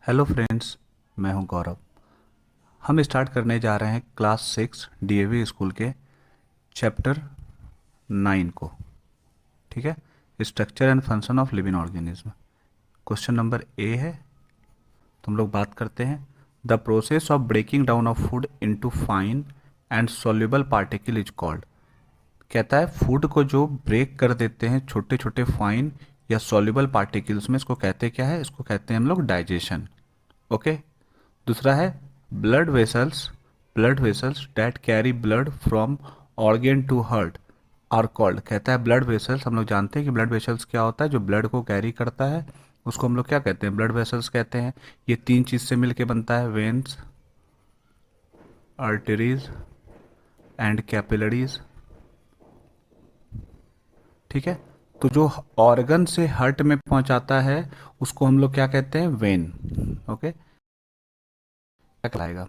Hello friends, मैं हूं गौरव। हम स्टार्ट करने जा रहे हैं क्लास 6 डीएवी स्कूल के चैप्टर 9 को। ठीक है, structure and function of living organism. Question number A है। तुम लोग बात करते हैं। The process of breaking down of food into fine and soluble particle is called. कहता है फूड को जो ब्रेक कर देते हैं छोटे छोटे फाइन या सॉल्युबल पार्टिकल्स में, इसको कहते क्या है? इसको कहते हैं हम लोग डाइजेशन। ओके। दूसरा है blood vessels that carry blood from organ to heart are called. कहता है ब्लड वेसल्स, हम लोग जानते हैं कि ब्लड वेसल्स क्या होता है, जो ब्लड को कैरी करता है उसको हम लोग क्या कहते हैं? ब्लड वेसल्स कहते हैं। ये तीन चीज से मिलके बनता है, वेन्स, आर्टरीज एंड कैपिलरीज। ठीक है, तो जो ऑर्गन से हार्ट में पहुंचाता है उसको हम लोग क्या कहते हैं? वेन। ओके, क्या कहलाएगा?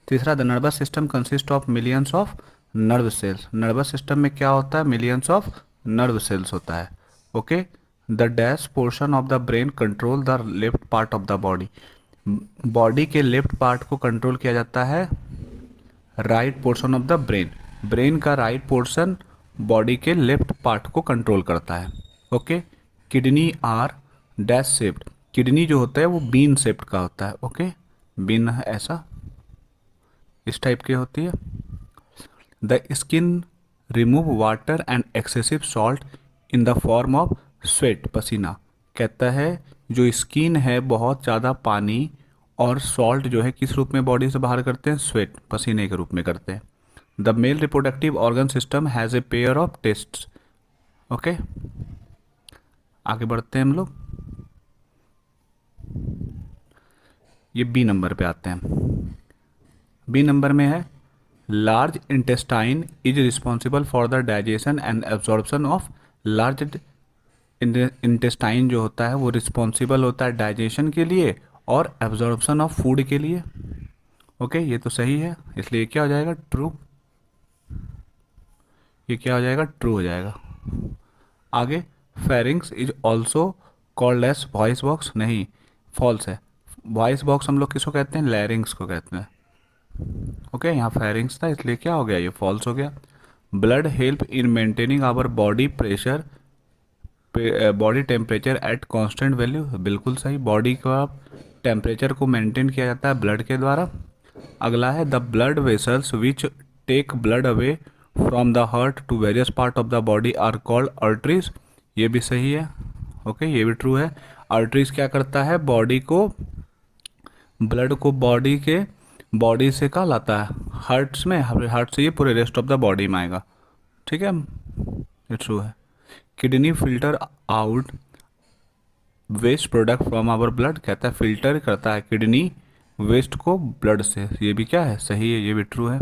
तीसरा, the nervous system consist of millions of nerve cells. Nervous system में क्या होता है? मिलियंस ऑफ नर्व सेल्स होता है। Okay. The dash portion of the brain control the left part of the body. Body के लेफ्ट पार्ट को control किया जाता है right portion of the brain. Brain का राइट पोर्शन बॉडी के left part को कंट्रोल करता है। Okay. Kidney are dash shaped. Kidney जो होता है वो बीन शेप्ड का होता है। ओके, बीन ऐसा इस टाइप की होती है। The skin remove water and excessive salt in the form of sweat, पसीना। कहता है जो स्किन है बहुत ज़्यादा पानी और सॉल्ट जो है किस रूप में बॉडी से बाहर करते हैं? स्वेट, पसीने के रूप में करते हैं। The male reproductive organ system has a pair of tests. Okay, आगे बढ़ते हैं हम लोग। ये बी नंबर पे आते हैं। बी नंबर में है large intestine is responsible for the digestion and absorption of large intestine जो होता है वो रिस्पॉन्सिबल होता है डाइजेशन के लिए और एब्जॉर्प्शन ऑफ फूड के लिए। ओके, ये तो सही है, इसलिए क्या हो जाएगा? ट्रू। ये क्या हो जाएगा? ट्रू हो जाएगा। आगे, pharynx is also called as voice box. नहीं, फॉल्स है। वॉइस बॉक्स हम लोग किसको कहते हैं? लैरिंग्स को कहते हैं। ओके, यहाँ फेरिंग्स था इसलिए क्या हो गया? ये फॉल्स हो गया। Blood help in maintaining our body pressure, body temperature at constant value. बिल्कुल सही, बॉडी का टेम्परेचर को मेंटेन किया जाता है ब्लड के द्वारा। अगला है the blood vessels which take blood away from the heart to various part of the body are called arteries. ये भी सही है। ओके, ये भी ट्रू है। आर्टरीज क्या करता है? बॉडी को, ब्लड को बॉडी से कहाँ लाता है? हार्ट्स में। हार्ट से ये पूरे रेस्ट ऑफ द बॉडी में आएगा। ठीक है, ये ट्रू है। Kidney filter out waste product from our blood. कहता है फिल्टर करता है किडनी वेस्ट को ब्लड से। ये भी क्या है? सही है, ये भी ट्रू है।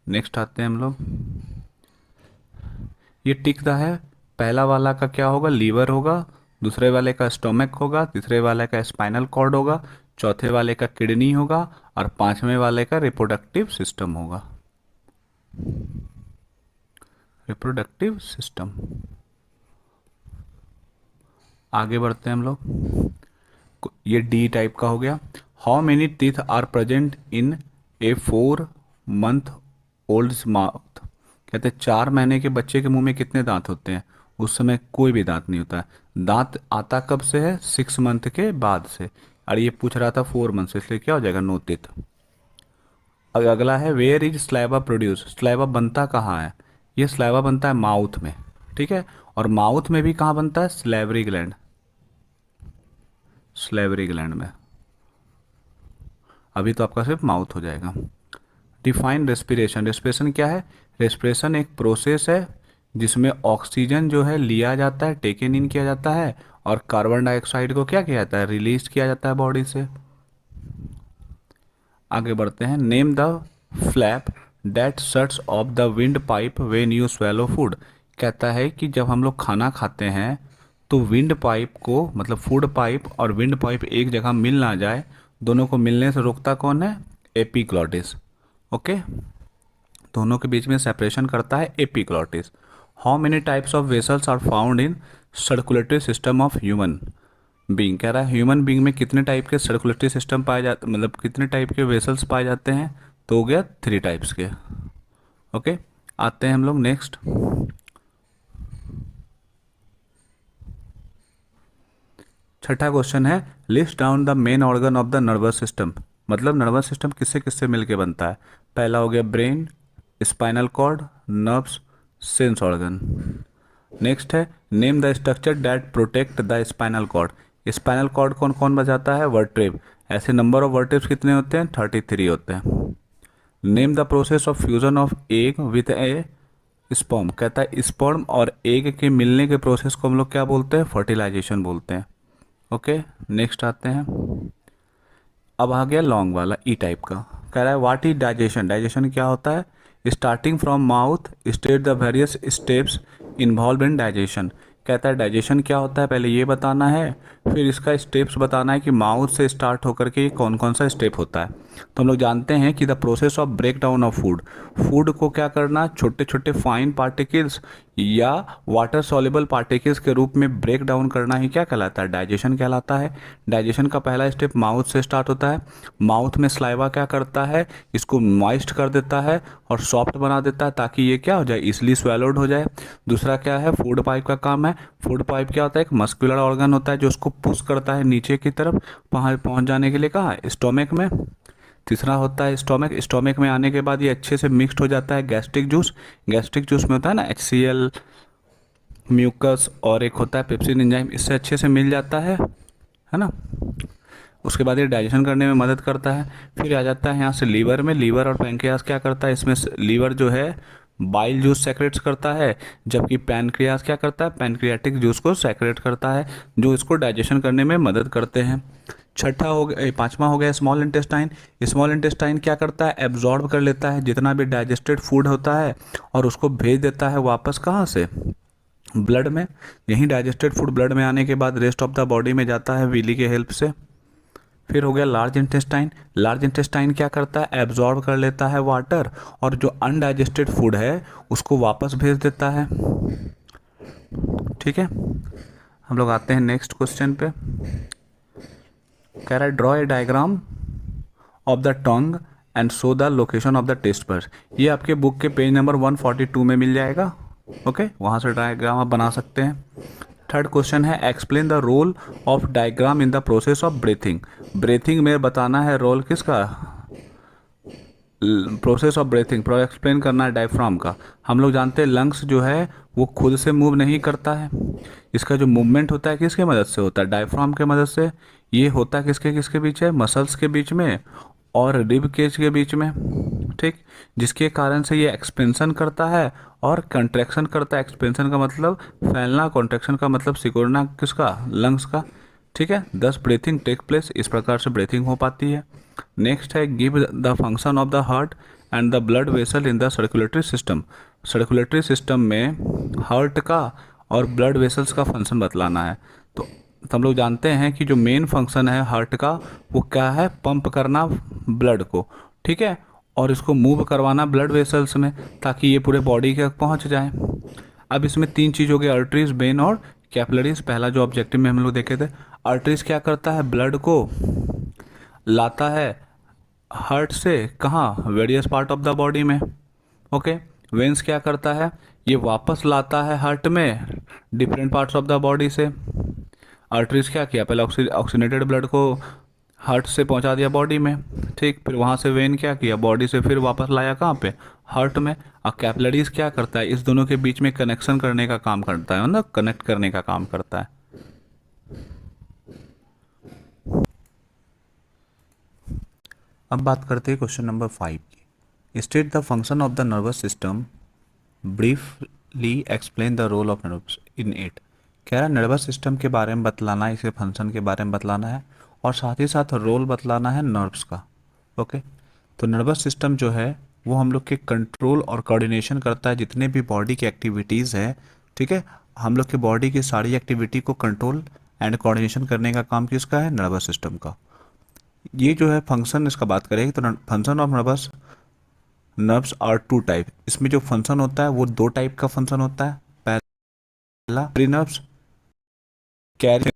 नेक्स्ट आते हैं हम लोग। ये टिकता है। पहला वाला का क्या होगा? लीवर होगा। दूसरे वाले का स्टोमक होगा। तीसरे वाले का स्पाइनल कॉर्ड होगा। चौथे वाले का किडनी होगा और पांचवें वाले का रिप्रोडक्टिव सिस्टम होगा। Reproductive system. आगे बढ़ते हैं हम लोग। ये डी टाइप का हो गया। How many teeth are present in a 4 month old mouth. कहते हैं 4 महीने के बच्चे के मुंह में कितने दांत होते हैं? उस समय कोई भी दांत नहीं होता है। दांत आता कब से है? 6 मंथ के बाद से। और ये पूछ रहा था 4 मंथ से, इसलिए क्या हो जाएगा? No teeth. अगला है where is saliva produce. Saliva बनता कहाँ है? ये स्लाइवा बनता है माउथ में। ठीक है, और माउथ में भी कहाँ बनता है? Salivary gland. स्लेवरी ग्लैंड में। अभी तो आपका सिर्फ माउथ हो जाएगा। Define respiration. रेस्पिरेशन क्या है? रेस्पिरेशन एक प्रोसेस है जिसमें ऑक्सीजन जो है लिया जाता है, टेकन इन किया जाता है, और कार्बन डाइऑक्साइड को क्या किया जाता है? रिलीज किया जाता है बॉडी से। आगे बढ़ते हैं। Name the flap that shuts of the wind pipe when you swallow food. कहता है कि जब हम लोग खाना खाते हैं तो विंड पाइप को, मतलब फूड पाइप और विंड पाइप एक जगह मिल ना जाए, दोनों को मिलने से रोकता कौन है? एपिग्लॉटिस। ओके, दोनों के बीच में सेपरेशन करता है epiglottis. How many types of vessels are found in circulatory system of human. Being कह रहा है ह्यूमन बीइंग में कितने टाइप के सर्कुलेटरी सिस्टम पाए जाते, मतलब कितने टाइप के वेसल्स पाए जाते हैं, तो हो गया 3 टाइप्स के। ओके, आते हैं हम लोग नेक्स्ट। छठा क्वेश्चन है list down the main organ of the nervous system, मतलब नर्वस सिस्टम किससे किससे मिलके बनता है। पहला हो गया brain, spinal cord, nerves, sense organ. Next है name the structure that protect the spinal cord, spinal cord कौन कौन बजाता है, वर्टेब्र। ऐसे नंबर ऑफ वर्टेब्स कितने होते हैं, 33 होते हैं। Name the process of fusion of egg with A sperm, कहता है स्पर्म और एग के मिलने के प्रोसेस को हम लोग क्या बोलते हैं, फर्टिलाइजेशन बोलते हैं। ओके, नेक्स्ट आते हैं। अब आ गया लॉन्ग वाला ई टाइप का, कह रहा है व्हाट इज डाइजेशन, डाइजेशन क्या होता है, starting from mouth state the various steps involve in digestion. कहता है डाइजेशन क्या होता है पहले ये बताना है, फिर इसका स्टेप्स बताना है कि माउथ से स्टार्ट होकर के ये कौन कौन सा स्टेप होता है। तो हम लोग जानते हैं कि the process of break down of food, food को क्या करना, छोटे छोटे फाइन पार्टिकल्स या वाटर सॉल्युबल पार्टिकल्स के रूप में ब्रेक डाउन करना ही क्या कहलाता है, डाइजेशन कहलाता है। डाइजेशन का पहला स्टेप माउथ से स्टार्ट होता है। माउथ में स्लाइवा क्या करता है, इसको मॉइस्ट कर देता है और सॉफ्ट बना देता है ताकि ये क्या हो जाए, इजिली स्वेलोड हो जाए। दूसरा क्या है, फूड पाइप का काम है। फूड पाइप क्या होता है, एक मस्कुलर ऑर्गन होता है जो उसको पुश करता है नीचे की तरफ वहाँ पहुँच जाने के लिए, कहाँ, स्टोमक में। तीसरा होता है स्टोमक, स्टोमक में आने के बाद ये अच्छे से मिक्स्ड हो जाता है गैस्ट्रिक जूस, गैस्ट्रिक जूस में होता है ना HCl, म्यूकस और एक होता है पेप्सिन एंजाइम, इससे अच्छे से मिल जाता है ना। उसके बाद ये डाइजेशन करने में मदद करता है। फिर आ जाता है यहाँ से लीवर में, लीवर और पैंक्रियास क्या करता है, इसमें लीवर जो है बाइल जूस सेक्रेट्स करता है, जबकि पैनक्रियास क्या करता है, पैनक्रियाटिक जूस को सेक्रेट करता है जो इसको डाइजेशन करने में मदद करते हैं। छठा हो गया, पांचवा हो गया स्मॉल इंटेस्टाइन। स्मॉल इंटेस्टाइन क्या करता है, एब्जॉर्ब कर लेता है जितना भी डाइजेस्टेड फूड होता है और उसको भेज देता है वापस कहाँ से, ब्लड में। यहीं डाइजेस्टेड फूड ब्लड में आने के बाद रेस्ट ऑफ द बॉडी में जाता है विली के हेल्प से। फिर हो गया लार्ज इंटेस्टाइन, लार्ज इंटेस्टाइन क्या करता है, एब्जॉर्ब कर लेता है वाटर और जो अनडाइजेस्टेड फूड है उसको वापस भेज देता है। ठीक है, हम लोग आते हैं नेक्स्ट क्वेश्चन पे। कह रहा है draw a diagram of the tongue and show the location of the taste buds. ये आपके बुक के पेज नंबर 142 में मिल जाएगा। ओके, वहाँ से डायग्राम आप बना सकते हैं। थर्ड क्वेश्चन है explain the role of diagram in the process of breathing. Breathing में बताना है रोल किसका, process of breathing pro explain करना है डायफ्राम का। हम लोग जानते हैं लंग्स जो है वो खुद से मूव नहीं करता है, इसका जो मूवमेंट होता है किसके मदद से होता है, डायफ्राम के मदद से। ये होता है किसके किसके बीच है, मसल्स के बीच में और रिब केज के बीच में। ठीक, जिसके कारण से ये एक्सपेंशन करता है और कंट्रैक्शन करता है। एक्सपेंशन का मतलब फैलना, कॉन्ट्रैक्शन का मतलब सिकुड़ना किसका, लंग्स का। ठीक है, दस ब्रीथिंग टेक प्लेस, इस प्रकार से ब्रीथिंग हो पाती है। नेक्स्ट है give the function of the heart and the blood vessel in the circulatory system. Circulatory system में हार्ट का और ब्लड वेसल्स का फंक्शन बतलाना है। तो हम लोग जानते हैं कि जो मेन फंक्शन है हार्ट का वो क्या है, पंप करना ब्लड को, ठीक है, और इसको मूव करवाना ब्लड वेसल्स में ताकि ये पूरे बॉडी के पहुंच जाए। अब इसमें 3 चीज़ हो गई, आर्टरीज, वेन और कैपिलरीज। पहला जो ऑब्जेक्टिव में हम लोग देखे थे, आर्टरीज क्या करता है, ब्लड को लाता है हार्ट से कहाँ, various part of the body में। ओके, वेंस क्या करता है, ये वापस लाता है हार्ट में different parts of the body से। आर्टरीज क्या किया, पहले ऑक्सीनेटेड ब्लड को हार्ट से पहुंचा दिया बॉडी में, ठीक, फिर वहाँ से वेन क्या किया, बॉडी से फिर वापस लाया कहाँ पे, हार्ट में। और कैपिलरीज क्या करता है, इस दोनों के बीच में कनेक्शन करने का काम करता है, मतलब कनेक्ट करने का काम करता है। अब बात करते हैं क्वेश्चन नंबर 5 की। State the function of the nervous system, briefly explain the role of nerves in it. कह रहा है नर्वस सिस्टम के बारे में बतलाना है, इसके फंक्शन के बारे में बतलाना है और साथ ही साथ रोल बतलाना है नर्व्स का। ओके, तो नर्वस सिस्टम जो है वो हम लोग के कंट्रोल और कोऑर्डिनेशन करता है जितने भी बॉडी की एक्टिविटीज़ है। ठीक है, हम लोग के बॉडी की सारी एक्टिविटी को कंट्रोल एंड कोऑर्डिनेशन करने का काम किसका है, नर्वस सिस्टम का। ये जो है फंक्शन इसका बात करें तो function of nervous nerves are 2 type. इसमें जो फंक्शन होता है वो 2 टाइप का फंक्शन होता है। पहला प्री नर्व्स कैरी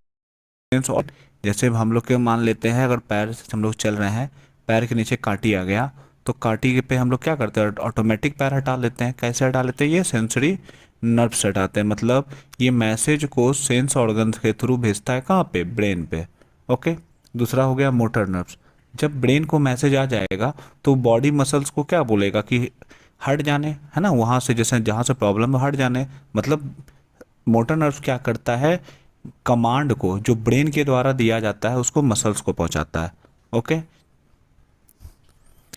सेंस और जैसे हम लोग के मान लेते हैं, अगर पैर से हम लोग चल रहे हैं, पैर के नीचे कांटी आ गया, तो कांटी पे हम लोग क्या करते हैं, ऑटोमेटिक पैर हटा लेते हैं। कैसे हटा लेते हैं, ये सेंसरी नर्व से हटाते हैं। मतलब ये मैसेज को सेंस ऑर्गन के थ्रू भेजता है कहाँ पे, ब्रेन पे। ओके। दूसरा हो गया मोटर नर्व्स। जब ब्रेन को मैसेज आ जाएगा तो बॉडी मसल्स को क्या बोलेगा कि हट जाने, है ना, वहाँ से जैसे जहाँ से प्रॉब्लम है हट जाने। मतलब मोटर नर्व क्या करता है, कमांड को जो ब्रेन के द्वारा दिया जाता है उसको मसल्स को पहुंचाता है। ओके।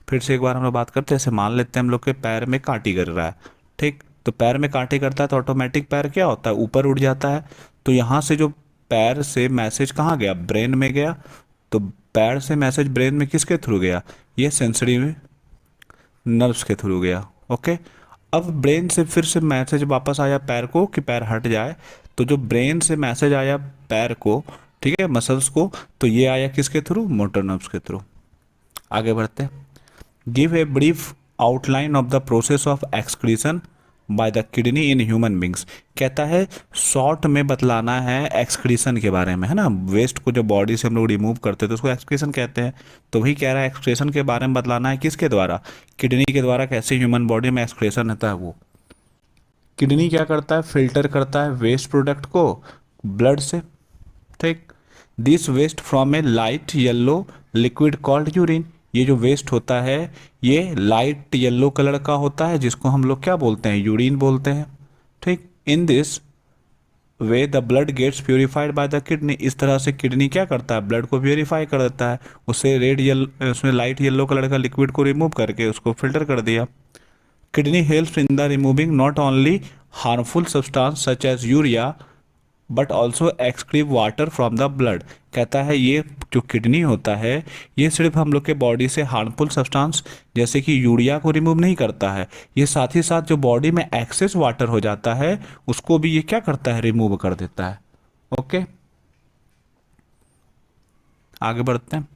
फिर से एक बार हम लोग बात करते हैं, जैसे मान लेते हैं हम लोग के पैर में कांटी कर रहा है, ठीक। तो पैर में कांटी करता है तो ऑटोमेटिक पैर क्या होता है, ऊपर उठ जाता है। तो यहाँ से जो पैर से मैसेज कहाँ गया, ब्रेन में गया। तो पैर से मैसेज ब्रेन में किसके थ्रू गया, ये सेंसरी नर्व्स के थ्रू गया। ओके। अब ब्रेन से फिर से मैसेज वापस आया पैर को कि पैर हट जाए। तो जो ब्रेन से मैसेज आया पैर को, ठीक है, मसल्स को, तो ये आया किसके थ्रू, मोटर नर्व्स के थ्रू। आगे बढ़ते हैं। Give a brief outline of the process of excretion bye the kidney in human beings. कहता है शॉर्ट में बतलाना है एक्सक्रीशन के बारे में, है ना, वेस्ट को जो बॉडी से हम लोग रिमूव करते हैं तो उसको एक्सक्रीशन कहते हैं। तो वही कह रहा है एक्सक्रीशन के बारे में बतलाना है, किसके द्वारा, किडनी के द्वारा। कैसे ह्यूमन बॉडी में एक्सक्रीशन होता है, वो किडनी क्या करता है, फिल्टर करता है वेस्ट प्रोडक्ट को ब्लड से, ठीक। This waste from a light yellow liquid called urine. ये जो वेस्ट होता है ये लाइट येलो कलर का होता है, जिसको हम लोग क्या बोलते हैं, यूरिन बोलते हैं, ठीक। In this way the blood gets purified by the kidney. इस तरह से किडनी क्या करता है, ब्लड को प्योरीफाई कर देता है, उससे रेड येलो, उसमें लाइट येलो कलर का लिक्विड को रिमूव करके उसको फिल्टर कर दिया। Kidney helps in the removing not only harmful substance such as urea but also excrete water from the blood. कहता है ये जो किडनी होता है ये सिर्फ हम लोग के बॉडी से हार्मफुल सब्सटेंस जैसे कि यूरिया को रिमूव नहीं करता है, ये साथ ही साथ जो बॉडी में एक्सेस वाटर हो जाता है उसको भी ये क्या करता है, रिमूव कर देता है। ओके। आगे बढ़ते हैं।